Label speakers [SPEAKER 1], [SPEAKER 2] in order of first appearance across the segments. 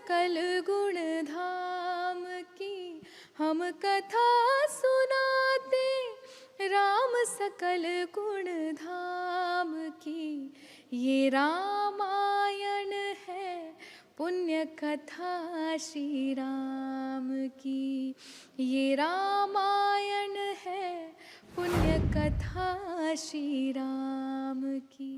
[SPEAKER 1] सकल गुण धाम की हम कथा सुनाते, राम सकल गुण धाम की ये रामायण है, पुण्य कथा श्री राम की ये रामायण है, पुण्य कथा श्री राम की।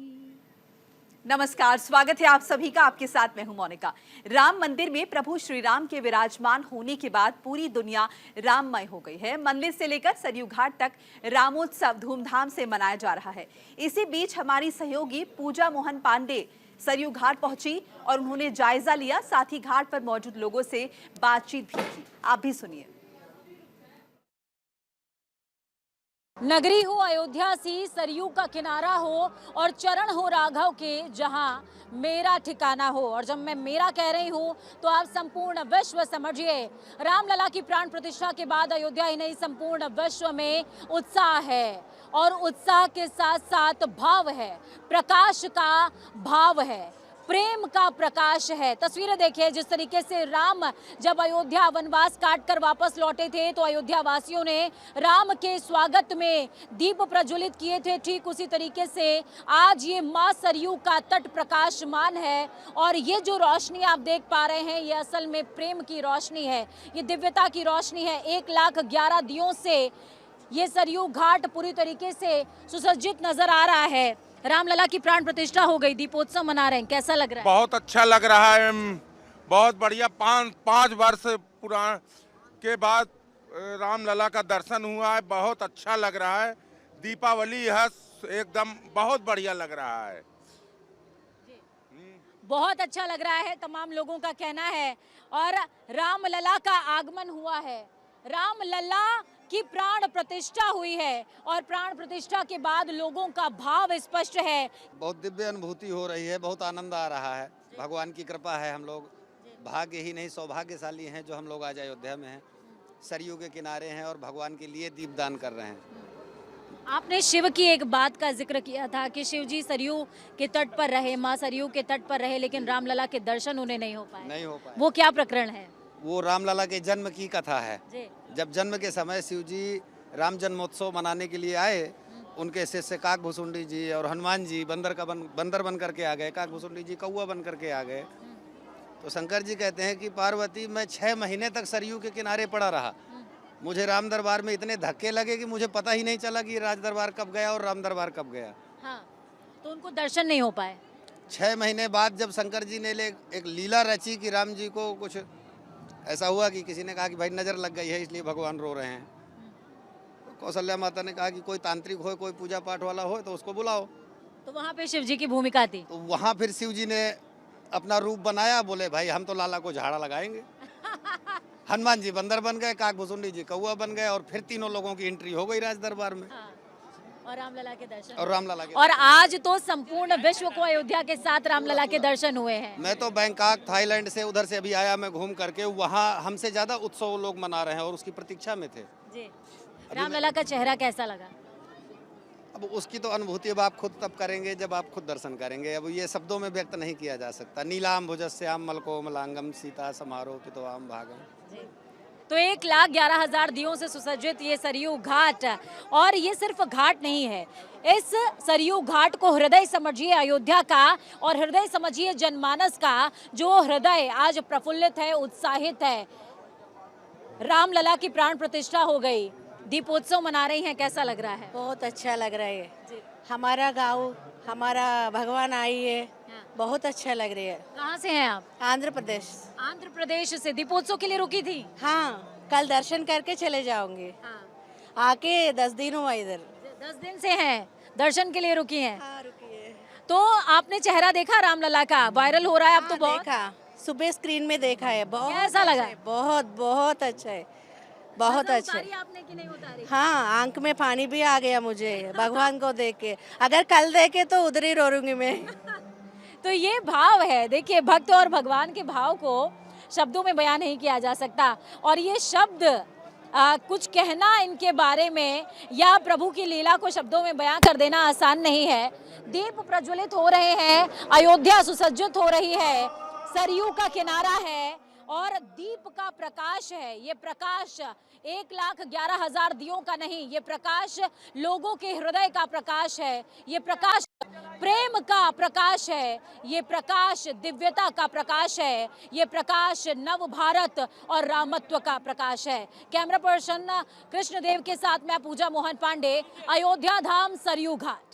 [SPEAKER 2] नमस्कार, स्वागत है आप सभी का। आपके साथ मैं हूं मोनिका। राम मंदिर में प्रभु श्री राम के विराजमान होने के बाद पूरी दुनिया राममय हो गई है। मंदिर से लेकर सरयू घाट तक रामोत्सव धूमधाम से मनाया जा रहा है। इसी बीच हमारी सहयोगी पूजा मोहन पांडे सरयू घाट पहुंची और उन्होंने जायजा लिया, साथ ही घाट पर मौजूद लोगों से बातचीत भी की। आप भी सुनिए।
[SPEAKER 3] नगरी हो अयोध्या सी, सरयू का किनारा हो और चरण हो राघव के, जहां मेरा ठिकाना हो। और जब मैं मेरा कह रही हूं तो आप संपूर्ण विश्व समझिए। रामलला की प्राण प्रतिष्ठा के बाद अयोध्या ही नहीं, संपूर्ण विश्व में उत्साह है और उत्साह के साथ साथ भाव है, प्रकाश का भाव है, प्रेम का प्रकाश है। तस्वीरें देखिए, जिस तरीके से राम जब अयोध्या वनवास काट कर वापस लौटे थे तो अयोध्या वासियों ने राम के स्वागत में दीप प्रज्वलित किए थे, ठीक उसी तरीके से आज ये मां सरयू का तट प्रकाशमान है। और ये जो रोशनी आप देख पा रहे हैं, ये असल में प्रेम की रोशनी है, ये दिव्यता की रोशनी है। 1,11 दियों से ये सरयू घाट पूरी तरीके से सुसज्जित नजर आ रहा है। रामलला की प्राण प्रतिष्ठा हो गई, दीपोत्सव मना रहे हैं, कैसा लग रहा है?
[SPEAKER 4] बहुत अच्छा लग रहा है, बहुत बढ़िया। पाँच वर्ष पुराण के बाद रामलला का दर्शन हुआ है, बहुत अच्छा लग रहा है। दीपावली है, एकदम बहुत बढ़िया लग रहा है।
[SPEAKER 3] बहुत अच्छा लग रहा है, तमाम लोगों का कहना है। और रामलला का आगमन हुआ है, रामलला की प्राण प्रतिष्ठा हुई है और प्राण प्रतिष्ठा के बाद लोगों का भाव स्पष्ट है।
[SPEAKER 5] बहुत दिव्य अनुभूति हो रही है, बहुत आनंद आ रहा है। भगवान की कृपा है, हम लोग भाग्य ही नहीं सौभाग्यशाली हैं जो हम लोग आज अयोध्या में हैं, सरयू के किनारे हैं और भगवान के लिए दीपदान कर रहे हैं।
[SPEAKER 3] आपने शिव की एक बात का जिक्र किया था कि शिव जी सरयू के तट पर रहे, माँ सरयू के तट पर रहे, लेकिन रामलला के दर्शन उन्हें नहीं हो पाए। वो क्या प्रकरण है?
[SPEAKER 5] वो रामलला के जन्म की कथा है। जब जन्म के समय शिव जी राम जन्मोत्सव मनाने के लिए आए, उनके शिष्य काकभुसुंडी जी और हनुमान जी बंदर बन करके आ गए, काकभुसुंडी जी कौआ बन करके आ गए। तो शंकर जी कहते हैं कि पार्वती, मैं 6 महीने तक सरयू के किनारे पड़ा रहा, मुझे राम दरबार में इतने धक्के लगे कि मुझे पता ही नहीं चला कि राज दरबार कब गया और राम दरबार कब गया।
[SPEAKER 3] हाँ, तो उनको दर्शन नहीं हो पाए।
[SPEAKER 5] 6 महीने बाद जब शंकर जी ने एक लीला रची कि राम जी को कुछ ऐसा हुआ कि किसी ने कहा कि भाई नज़र लग गई है इसलिए भगवान रो रहे हैं। तो कौशल्या माता ने कहा कि कोई तांत्रिक हो, कोई पूजा पाठ वाला हो तो उसको बुलाओ।
[SPEAKER 3] तो वहाँ पे शिव जी की भूमिका थी।
[SPEAKER 5] तो वहाँ फिर शिव जी ने अपना रूप बनाया, बोले भाई हम तो लाला को झाड़ा लगाएंगे। हनुमान जी बंदर बन गए, काकभुसुंडी जी कौआ बन गए और फिर तीनों लोगों की एंट्री हो गई राज दरबार में।
[SPEAKER 3] और रामलला के दर्शन
[SPEAKER 5] और
[SPEAKER 3] आज तो संपूर्ण विश्व को अयोध्या के साथ रामलला के दर्शन हुए हैं।
[SPEAKER 5] मैं तो बैंकॉक, थाईलैंड से उधर से अभी आया, मैं घूम करके, वहाँ हमसे ज्यादा उत्सव लोग मना रहे हैं और उसकी प्रतीक्षा में थे
[SPEAKER 3] जी। रामलला का चेहरा कैसा लगा?
[SPEAKER 5] अब उसकी तो अनुभूति अब आप खुद तब करेंगे जब आप खुद दर्शन करेंगे। अब ये शब्दों में व्यक्त नहीं किया जा सकता। नीलाम भुजस्याम मलकोमलांगम सीता समारोपितो आम भागम।
[SPEAKER 3] तो 1,11,000 दियों से सुसज्जित ये सरयू घाट, और ये सिर्फ घाट नहीं है, इस सरयू घाट को हृदय समझिए अयोध्या का और हृदय समझिए जनमानस का, जो हृदय आज प्रफुल्लित है, उत्साहित है। रामलला की प्राण प्रतिष्ठा हो गई, दीपोत्सव मना रही हैं, कैसा लग रहा है?
[SPEAKER 6] बहुत अच्छा लग रहा है। हमारा गाँव, हमारा भगवान आई है, बहुत अच्छा लग रही है।
[SPEAKER 3] कहाँ से हैं आप?
[SPEAKER 6] आंध्र प्रदेश।
[SPEAKER 3] आंध्र प्रदेश से दीपोत्सव के लिए रुकी थी?
[SPEAKER 6] हाँ, कल दर्शन करके चले जाऊंगी।
[SPEAKER 3] हाँ।
[SPEAKER 6] आके 10 दिन हुआ इधर।
[SPEAKER 3] 10 दिन से हैं, दर्शन के लिए रुकी हैं।
[SPEAKER 6] हाँ, रुकी है।
[SPEAKER 3] तो आपने चेहरा देखा रामलला का, वायरल हो रहा है अब तो बहुत।
[SPEAKER 6] देखा, सुबह स्क्रीन में देखा है, बहुत
[SPEAKER 3] कैसा लगा?
[SPEAKER 6] बहुत बहुत अच्छा है, बहुत अच्छा है।
[SPEAKER 3] आपने कि नहीं उतारी?
[SPEAKER 6] हाँ, आंख में पानी भी आ गया मुझे भगवान को देख के। अगर कल देखे तो उधर ही रोऊंगी मैं।
[SPEAKER 3] तो ये भाव है, देखिए, भक्त और भगवान के भाव को शब्दों में बयान नहीं किया जा सकता। और ये शब्द कुछ कहना इनके बारे में या प्रभु की लीला को शब्दों में बयां कर देना आसान नहीं है। दीप प्रज्वलित हो रहे हैं, अयोध्या सुसज्जित हो रही है, सरयू का किनारा है और दीप का प्रकाश है। ये प्रकाश 1,11,000 दियों का नहीं, ये प्रकाश लोगों के हृदय का प्रकाश है, ये प्रकाश प्रेम का प्रकाश है, ये प्रकाश दिव्यता का प्रकाश है, ये प्रकाश नव भारत और रामत्व का प्रकाश है। कैमरा पर्सन कृष्णदेव के साथ मैं पूजा मोहन पांडे, अयोध्या धाम सरयू घाट।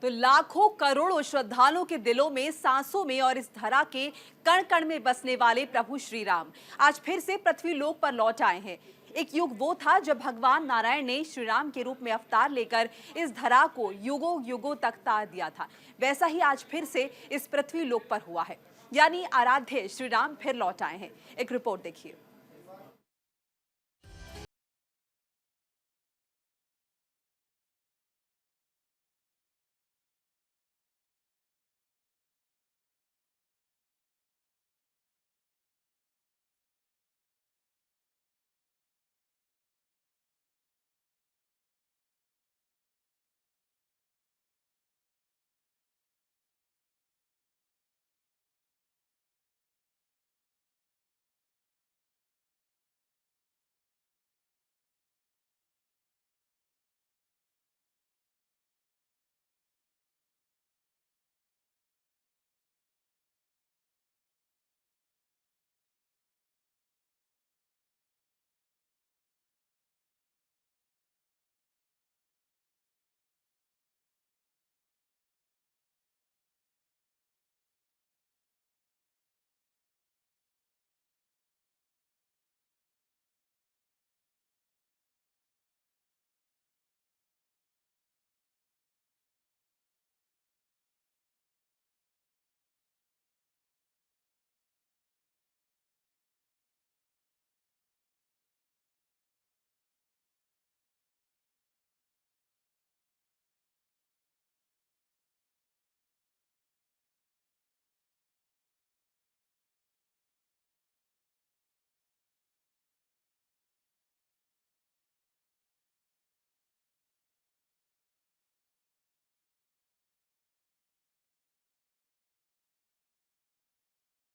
[SPEAKER 2] तो लाखों करोड़ों श्रद्धालुओं के दिलों में, सांसों में और इस धरा के कण कण में बसने वाले प्रभु श्री राम आज फिर से पृथ्वी लोक पर लौट आए हैं। एक युग वो था जब भगवान नारायण ने श्री राम के रूप में अवतार लेकर इस धरा को युगों युगों तक तार दिया था। वैसा ही आज फिर से इस पृथ्वी लोक पर हुआ है, यानी आराध्य श्री राम फिर लौट आए हैं। एक रिपोर्ट देखिए।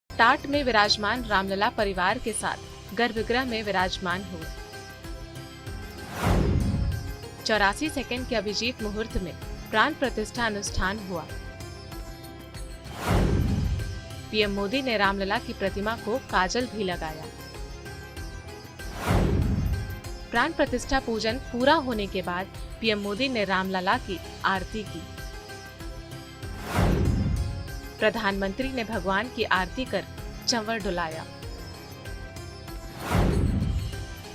[SPEAKER 7] टाट में विराजमान रामलला परिवार के साथ गर्भगृह में विराजमान हुए। 84 सेकंड के अभिजीत मुहूर्त में प्राण प्रतिष्ठा अनुष्ठान हुआ। पीएम मोदी ने रामलला की प्रतिमा को काजल भी लगाया। प्राण प्रतिष्ठा पूजन पूरा होने के बाद पीएम मोदी ने रामलला की आरती की। प्रधानमंत्री ने भगवान की आरती कर चंवर डुलाया।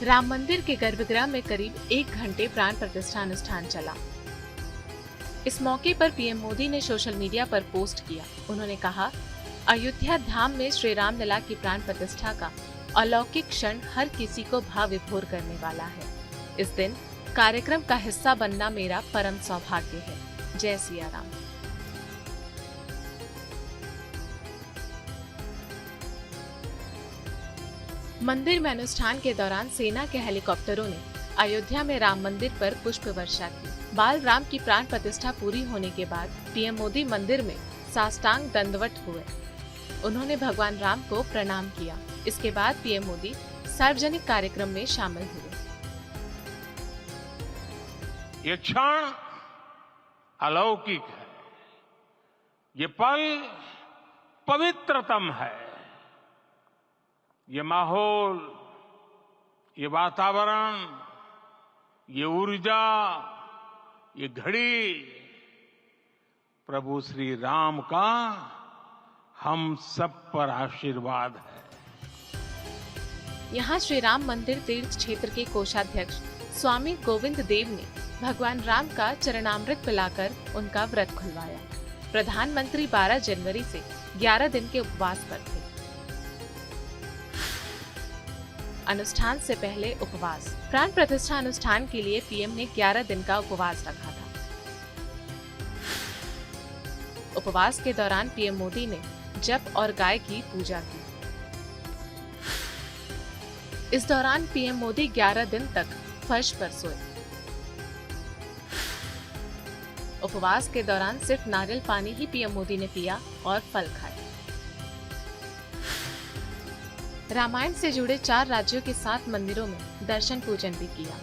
[SPEAKER 7] राम मंदिर के गर्भगृह में करीब 1 घंटे प्राण प्रतिष्ठा अनुष्ठान चला। इस मौके पर पीएम मोदी ने सोशल मीडिया पर पोस्ट किया। उन्होंने कहा, अयोध्या धाम में श्री राम लला की प्राण प्रतिष्ठा का अलौकिक क्षण हर किसी को भाव विभोर करने वाला है। इस दिन कार्यक्रम का हिस्सा बनना मेरा परम सौभाग्य है। जय सिया राम। मंदिर में अनुष्ठान के दौरान सेना के हेलीकॉप्टरों ने अयोध्या में राम मंदिर पर पुष्प वर्षा की। बाल राम की प्राण प्रतिष्ठा पूरी होने के बाद पीएम मोदी मंदिर में साष्टांग दंडवत हुए। उन्होंने भगवान राम को प्रणाम किया। इसके बाद पीएम मोदी सार्वजनिक कार्यक्रम में शामिल हुए।
[SPEAKER 8] ये क्षण अलौकिक है, ये पल पवित्रतम है। ये माहौल, ये वातावरण, ये ऊर्जा, ये घड़ी प्रभु श्री राम का हम सब पर आशीर्वाद है।
[SPEAKER 7] यहाँ श्री राम मंदिर तीर्थ क्षेत्र के कोषाध्यक्ष स्वामी गोविंद देव ने भगवान राम का चरणामृत पिलाकर उनका व्रत खुलवाया। प्रधानमंत्री 12 जनवरी से 11 दिन के उपवास पर थे। अनुष्ठान से पहले उपवास। प्राण प्रतिष्ठा अनुष्ठान के लिए पीएम ने 11 दिन का उपवास रखा था। उपवास के दौरान पीएम मोदी ने जप और गाय की पूजा की। इस दौरान पीएम मोदी 11 दिन तक फर्श पर सोए। उपवास के दौरान सिर्फ नारियल पानी ही पीएम मोदी ने पिया और फल खाए। रामायण से जुड़े 4 राज्यों के 7 मंदिरों में दर्शन पूजन भी किया।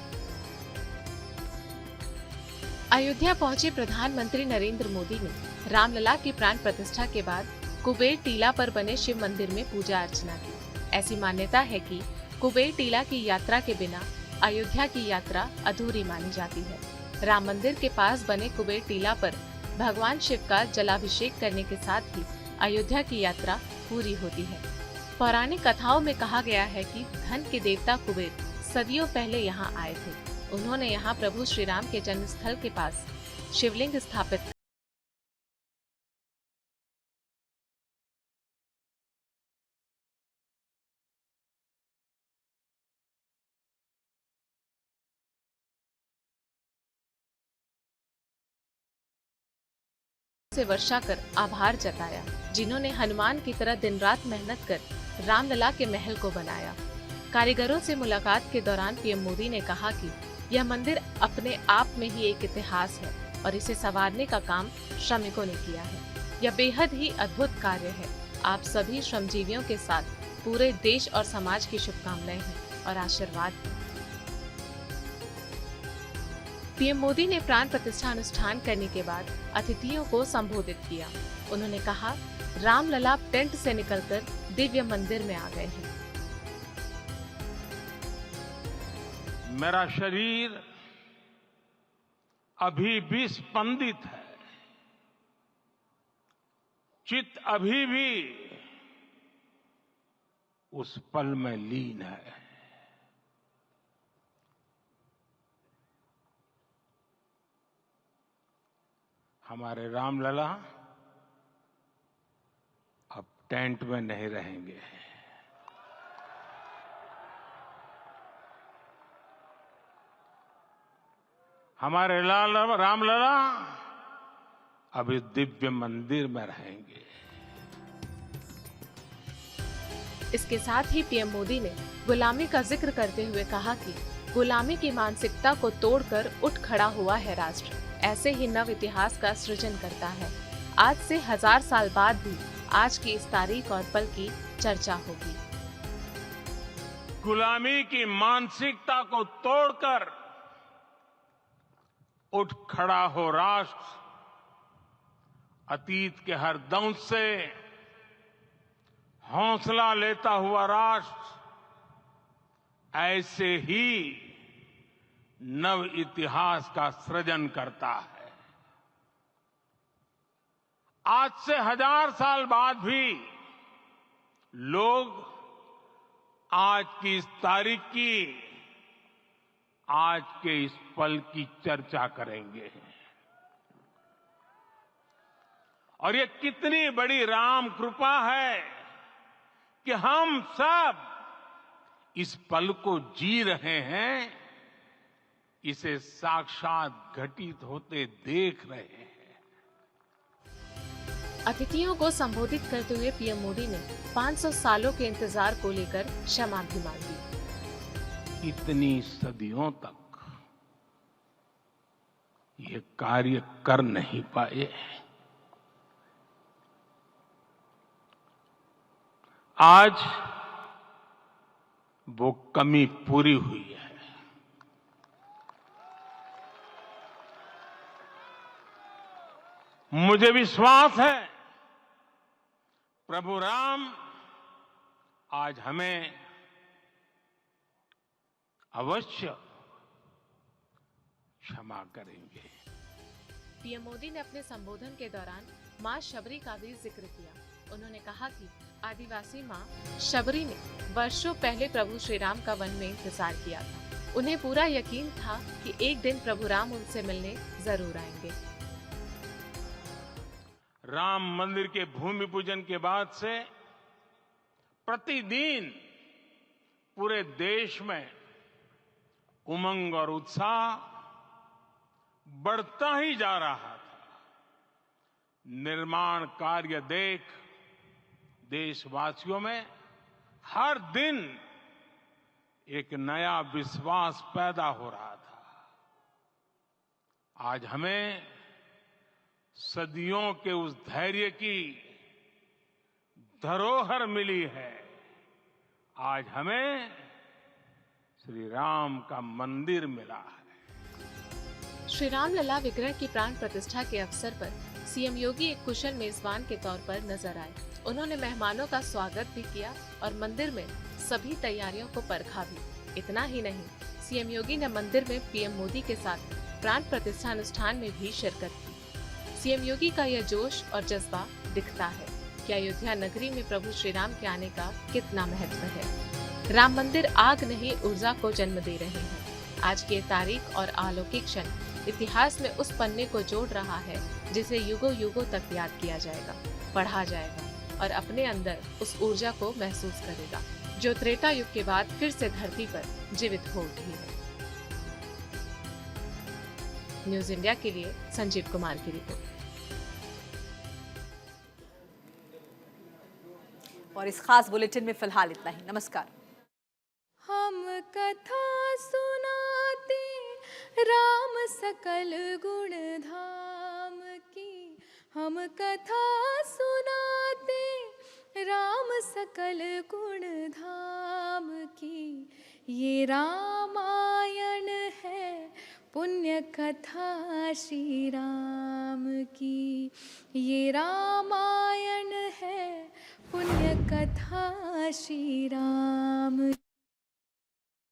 [SPEAKER 7] अयोध्या पहुंचे प्रधानमंत्री नरेंद्र मोदी ने रामलला की प्राण प्रतिष्ठा के बाद कुबेर टीला पर बने शिव मंदिर में पूजा अर्चना की। ऐसी मान्यता है कि कुबेर टीला की यात्रा के बिना अयोध्या की यात्रा अधूरी मानी जाती है। राम मंदिर के पास बने कुबेर टीला पर भगवान शिव का जलाभिषेक करने के साथ ही अयोध्या की यात्रा पूरी होती है। पौराणिक कथाओं में कहा गया है कि धन के देवता कुबेर सदियों पहले यहाँ आए थे। उन्होंने यहाँ प्रभु श्री राम के जन्म स्थल के पास शिवलिंग स्थापित से वर्षा कर आभार जताया, जिन्होंने हनुमान की तरह दिन रात मेहनत कर रामलला के महल को बनाया। कारीगरों से मुलाकात के दौरान पीएम मोदी ने कहा कि यह मंदिर अपने आप में ही एक इतिहास है और इसे संवारने का काम श्रमिकों ने किया है। यह बेहद ही अद्भुत कार्य है। आप सभी श्रमजीवियों के साथ पूरे देश और समाज की शुभकामनाएं हैं और आशीर्वाद हैं। पीएम मोदी ने प्राण प्रतिष्ठा अनुष्ठान करने के बाद अतिथियों को संबोधित किया। उन्होंने कहा, रामलला टेंट से निकलकर दिव्य मंदिर में आ गए हैं।
[SPEAKER 8] मेरा शरीर अभी भी स्पंदित है, चित्त अभी भी उस पल में लीन है। हमारे रामलला अब टेंट में नहीं रहेंगे। हमारे रामलला अब इस दिव्य मंदिर में रहेंगे।
[SPEAKER 7] इसके साथ ही पीएम मोदी ने गुलामी का जिक्र करते हुए कहा कि गुलामी की मानसिकता को तोड़कर उठ खड़ा हुआ है राष्ट्र, ऐसे ही नव इतिहास का सृजन करता है। आज से 1000 साल बाद भी आज की इस तारीख और पल की चर्चा होगी।
[SPEAKER 8] गुलामी की मानसिकता को तोड़कर उठ खड़ा हो राष्ट्र, अतीत के हर दंश से हौसला लेता हुआ राष्ट्र, ऐसे ही नव इतिहास का सृजन करता है। आज से 1000 साल बाद भी लोग आज की इस तारीख की, आज के इस पल की चर्चा करेंगे। और ये कितनी बड़ी राम कृपा है कि हम सब इस पल को जी रहे हैं, इसे साक्षात घटित होते देख रहे हैं।
[SPEAKER 7] अतिथियों को संबोधित करते हुए पीएम मोदी ने 500 सालों के इंतजार को लेकर क्षमा भी मांगी।
[SPEAKER 8] इतनी सदियों तक ये कार्य कर नहीं पाए। आज वो कमी पूरी हुई है। मुझे विश्वास है प्रभु राम आज हमें अवश्य क्षमा करेंगे।
[SPEAKER 7] पीएम मोदी ने अपने संबोधन के दौरान मां शबरी का भी जिक्र किया। उन्होंने कहा कि आदिवासी मां शबरी ने वर्षों पहले प्रभु श्री राम का वन में इंतजार किया था। उन्हें पूरा यकीन था कि एक दिन प्रभु राम उनसे मिलने जरूर आएंगे।
[SPEAKER 8] राम मंदिर के भूमि पूजन के बाद से प्रतिदिन पूरे देश में उमंग और उत्साह बढ़ता ही जा रहा था। निर्माण कार्य देख देशवासियों में हर दिन एक नया विश्वास पैदा हो रहा था। आज हमें सदियों के उस धैर्य की धरोहर मिली है। आज हमें श्री राम का मंदिर मिला है।
[SPEAKER 7] श्री राम लला विग्रह की प्राण प्रतिष्ठा के अवसर पर सीएम योगी एक कुशल मेजबान के तौर पर नजर आए। उन्होंने मेहमानों का स्वागत भी किया और मंदिर में सभी तैयारियों को परखा भी। इतना ही नहीं, सीएम योगी ने मंदिर में पीएम मोदी के साथ प्राण प्रतिष्ठा अनुष्ठान में भी शिरकत की। सीएम योगी का यह जोश और जज्बा दिखता है कि अयोध्या नगरी में प्रभु श्री राम के आने का कितना महत्व है। राम मंदिर आग नहीं ऊर्जा को जन्म दे रहे हैं। आज की ये तारीख और अलौकिक क्षण इतिहास में उस पन्ने को जोड़ रहा है जिसे युगों युगों तक याद किया जाएगा, पढ़ा जाएगा और अपने अंदर उस ऊर्जा को महसूस करेगा जो त्रेता युग के बाद फिर से धरती पर जीवित हो उठी है। न्यूज इंडिया के लिए संजीव कुमार की रिपोर्ट।
[SPEAKER 2] और इस खास बुलेटिन में फिलहाल इतना ही। नमस्कार।
[SPEAKER 1] हम कथा सुनाते राम सकल गुण धाम की, हम कथा सुनाते राम सकल गुण धाम की। ये रामायण है पुण्य कथा श्री राम की, ये रामायण है पुण्य कथा श्री राम